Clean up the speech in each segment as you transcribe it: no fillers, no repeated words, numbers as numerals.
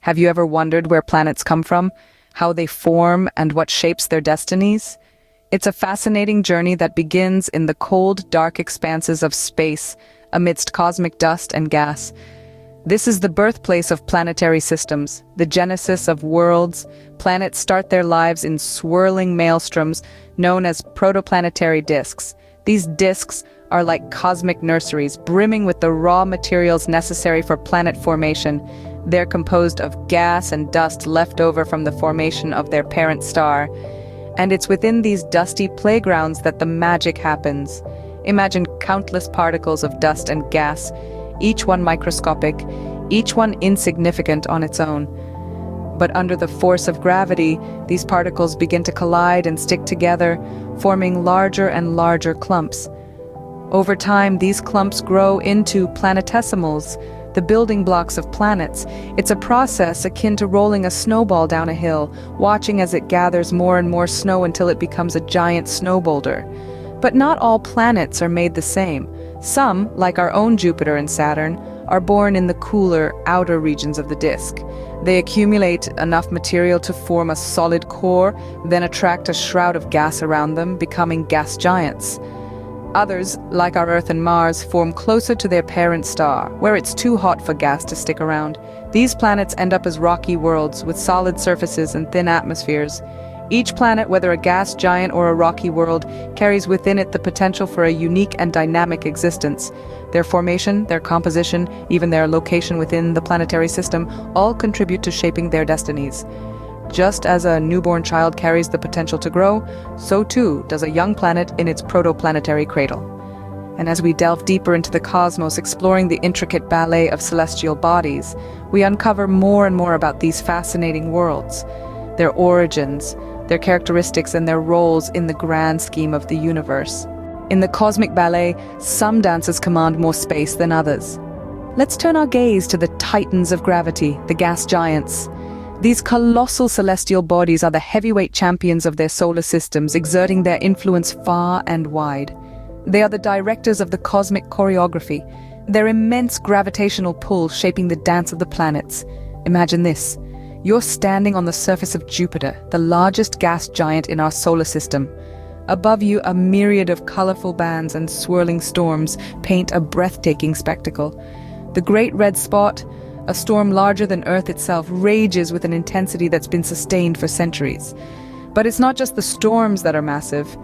Have you ever wondered where planets come from, how they form, and what shapes their destinies? It's a fascinating journey that begins in the cold, dark expanses of space, amidst cosmic dust and gas. This is the birthplace of planetary systems, the genesis of worlds. Planets start their lives in swirling maelstroms known as protoplanetary disks. These disks are like cosmic nurseries, brimming with the raw materials necessary for planet formation. They're composed of gas and dust left over from the formation of their parent star. And it's within these dusty playgrounds that the magic happens. Imagine countless particles of dust and gas, each one microscopic, each one insignificant on its own. But under the force of gravity, these particles begin to collide and stick together, forming larger and larger clumps. Over time, these clumps grow into planetesimals, the building blocks of planets. It's a process akin to rolling a snowball down a hill, watching as it gathers more and more snow until it becomes a giant snow boulder. But not all planets are made the same. Some, like our own Jupiter and Saturn, are born in the cooler, outer regions of the disk. They accumulate enough material to form a solid core, then attract a shroud of gas around them, becoming gas giants. Others, like our Earth and Mars, form closer to their parent star, where it's too hot for gas to stick around. These planets end up as rocky worlds with solid surfaces and thin atmospheres. Each planet, whether a gas giant or a rocky world, carries within it the potential for a unique and dynamic existence. Their formation, their composition, even their location within the planetary system, all contribute to shaping their destinies. Just as a newborn child carries the potential to grow, so too does a young planet in its protoplanetary cradle. And as we delve deeper into the cosmos, exploring the intricate ballet of celestial bodies, we uncover more and more about these fascinating worlds, their origins, their characteristics, and their roles in the grand scheme of the universe. In the cosmic ballet, some dances command more space than others. Let's turn our gaze to the titans of gravity, the gas giants. These colossal celestial bodies are the heavyweight champions of their solar systems, exerting their influence far and wide. They are the directors of the cosmic choreography, their immense gravitational pull shaping the dance of the planets. Imagine this. You're standing on the surface of Jupiter, the largest gas giant in our solar system. Above you, a myriad of colorful bands and swirling storms paint a breathtaking spectacle. The Great Red Spot, a storm larger than Earth itself, rages with an intensity that's been sustained for centuries. But it's not just the storms that are massive.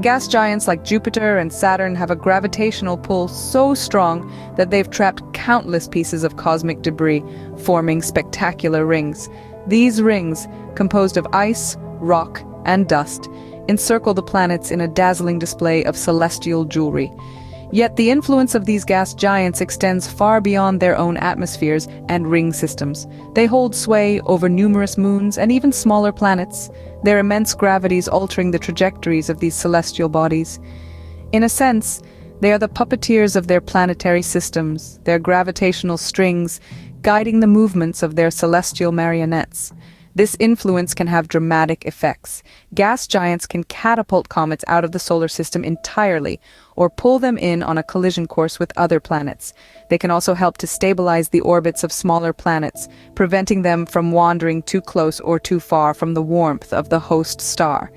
Gas giants like Jupiter and Saturn have a gravitational pull so strong that they've trapped countless pieces of cosmic debris, forming spectacular rings. These rings, composed of ice, rock, and dust, encircle the planets in a dazzling display of celestial jewelry. Yet the influence of these gas giants extends far beyond their own atmospheres and ring systems. They hold sway over numerous moons and even smaller planets, their immense gravities altering the trajectories of these celestial bodies. In a sense, they are the puppeteers of their planetary systems, their gravitational strings guiding the movements of their celestial marionettes. This influence can have dramatic effects. Gas giants can catapult comets out of the solar system entirely, or pull them in on a collision course with other planets. They can also help to stabilize the orbits of smaller planets, preventing them from wandering too close or too far from the warmth of the host star.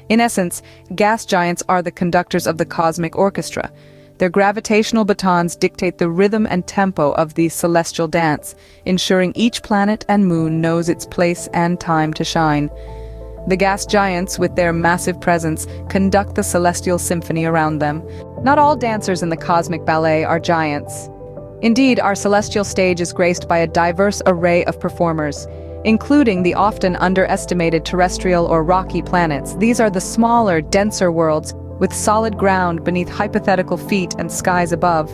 In essence, gas giants are the conductors of the cosmic orchestra. Their gravitational batons dictate the rhythm and tempo of the celestial dance, ensuring each planet and moon knows its place and time to shine. The gas giants, with their massive presence, conduct the celestial symphony around them. Not all dancers in the cosmic ballet are giants. Indeed, our celestial stage is graced by a diverse array of performers, including the often underestimated terrestrial or rocky planets. These are the smaller, denser worlds, with solid ground beneath hypothetical feet and skies above,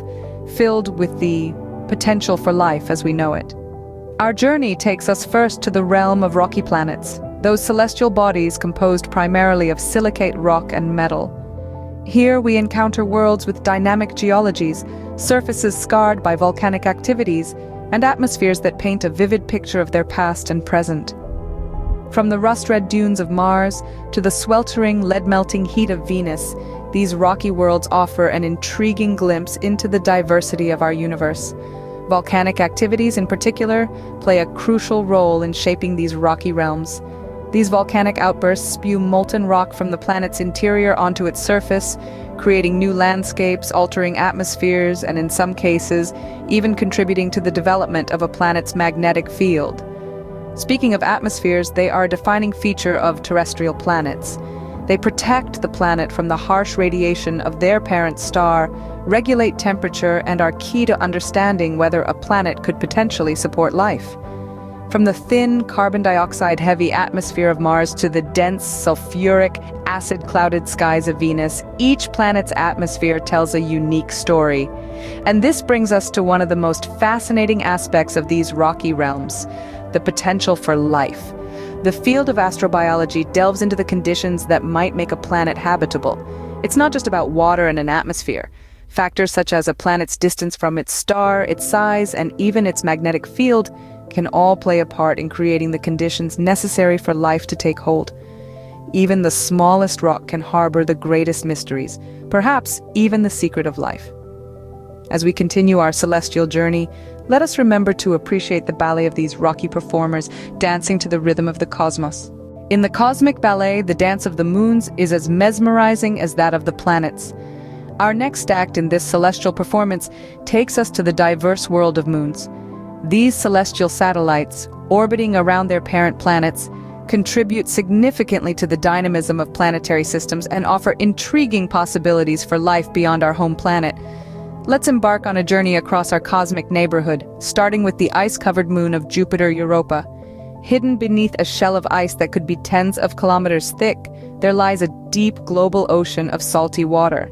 filled with the potential for life as we know it. Our journey takes us first to the realm of rocky planets, those celestial bodies composed primarily of silicate rock and metal. Here we encounter worlds with dynamic geologies, surfaces scarred by volcanic activities, and atmospheres that paint a vivid picture of their past and present. From the rust-red dunes of Mars to the sweltering, lead-melting heat of Venus, these rocky worlds offer an intriguing glimpse into the diversity of our universe. Volcanic activities, in particular, play a crucial role in shaping these rocky realms. These volcanic outbursts spew molten rock from the planet's interior onto its surface, creating new landscapes, altering atmospheres, and in some cases, even contributing to the development of a planet's magnetic field. Speaking of atmospheres, they are a defining feature of terrestrial planets. They protect the planet from the harsh radiation of their parent star, regulate temperature, and are key to understanding whether a planet could potentially support life. From the thin, carbon dioxide-heavy atmosphere of Mars to the dense, sulfuric, acid-clouded skies of Venus, each planet's atmosphere tells a unique story. And this brings us to one of the most fascinating aspects of these rocky realms: the potential for life. The field of astrobiology delves into the conditions that might make a planet habitable. It's not just about water and an atmosphere. Factors such as a planet's distance from its star, its size, and even its magnetic field can all play a part in creating the conditions necessary for life to take hold. Even the smallest rock can harbor the greatest mysteries, perhaps even the secret of life. As we continue our celestial journey, let us remember to appreciate the ballet of these rocky performers dancing to the rhythm of the cosmos. In the cosmic ballet, the dance of the moons is as mesmerizing as that of the planets. Our next act in this celestial performance takes us to the diverse world of moons. These celestial satellites, orbiting around their parent planets, contribute significantly to the dynamism of planetary systems and offer intriguing possibilities for life beyond our home planet. Let's embark on a journey across our cosmic neighborhood, starting with the ice-covered moon of Jupiter Europa. Hidden beneath a shell of ice that could be tens of kilometers thick, there lies a deep global ocean of salty water.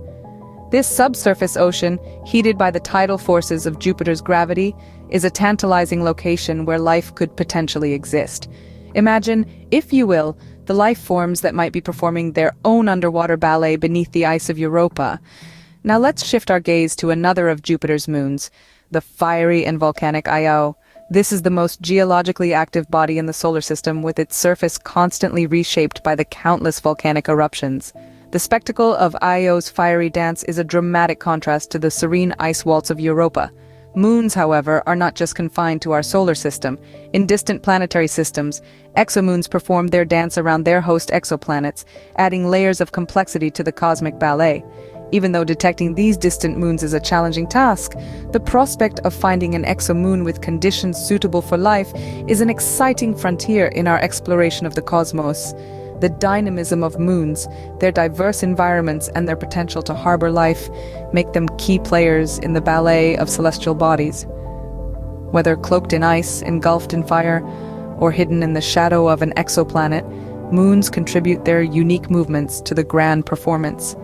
This subsurface ocean, heated by the tidal forces of Jupiter's gravity, is a tantalizing location where life could potentially exist. Imagine, if you will, the life forms that might be performing their own underwater ballet beneath the ice of Europa. Now let's shift our gaze to another of Jupiter's moons, the fiery and volcanic Io. This is the most geologically active body in the solar system, with its surface constantly reshaped by the countless volcanic eruptions. The spectacle of Io's fiery dance is a dramatic contrast to the serene ice walls of Europa. Moons, however, are not just confined to our solar system. In distant planetary systems, exomoons perform their dance around their host exoplanets, adding layers of complexity to the cosmic ballet. Even though detecting these distant moons is a challenging task, the prospect of finding an exomoon with conditions suitable for life is an exciting frontier in our exploration of the cosmos. The dynamism of moons, their diverse environments, and their potential to harbor life make them key players in the ballet of celestial bodies. Whether cloaked in ice, engulfed in fire, or hidden in the shadow of an exoplanet, moons contribute their unique movements to the grand performance.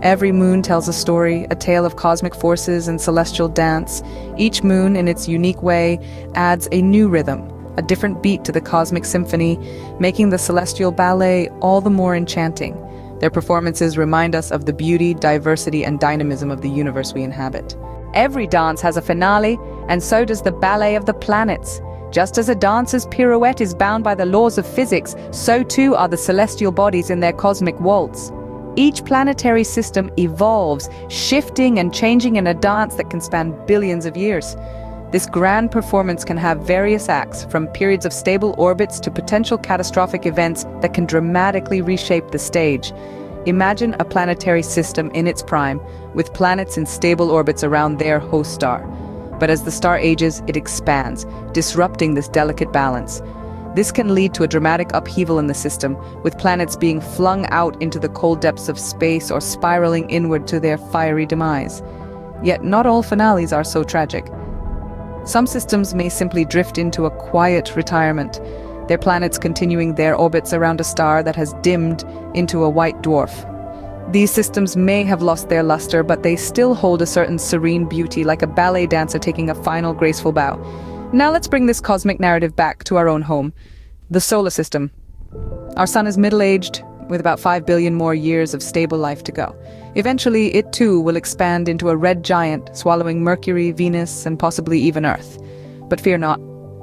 Every moon tells a story, a tale of cosmic forces and celestial dance. Each moon, in its unique way, adds a new rhythm, a different beat to the cosmic symphony, making the celestial ballet all the more enchanting. Their performances remind us of the beauty, diversity, and dynamism of the universe we inhabit. Every dance has a finale, and so does the ballet of the planets. Just as a dancer's pirouette is bound by the laws of physics, so too are the celestial bodies in their cosmic waltz. Each planetary system evolves, shifting and changing in a dance that can span billions of years. This grand performance can have various acts, from periods of stable orbits to potential catastrophic events that can dramatically reshape the stage. Imagine a planetary system in its prime, with planets in stable orbits around their host star. But as the star ages, it expands, disrupting this delicate balance. This can lead to a dramatic upheaval in the system, with planets being flung out into the cold depths of space or spiraling inward to their fiery demise. Yet not all finales are so tragic. Some systems may simply drift into a quiet retirement, their planets continuing their orbits around a star that has dimmed into a white dwarf. These systems may have lost their luster, but they still hold a certain serene beauty, like a ballet dancer taking a final graceful bow. Now let's bring this cosmic narrative back to our own home, the solar system. Our sun is middle-aged, with about 5 billion more years of stable life to go. Eventually, it too will expand into a red giant, swallowing Mercury, Venus, and possibly even Earth. But fear not,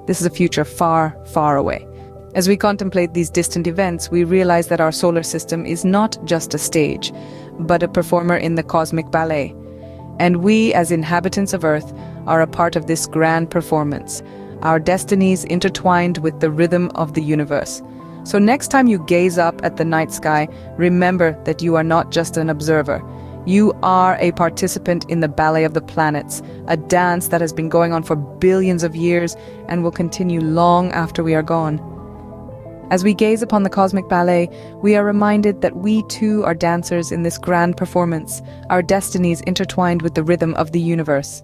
this is a future far, far away. As we contemplate these distant events, we realize that our solar system is not just a stage, but a performer in the cosmic ballet. And we, as inhabitants of Earth, are a part of this grand performance, our destinies intertwined with the rhythm of the universe. So next time you gaze up at the night sky, remember that you are not just an observer. You are a participant in the ballet of the planets, a dance that has been going on for billions of years and will continue long after we are gone. As we gaze upon the cosmic ballet, we are reminded that we too are dancers in this grand performance, our destinies intertwined with the rhythm of the universe.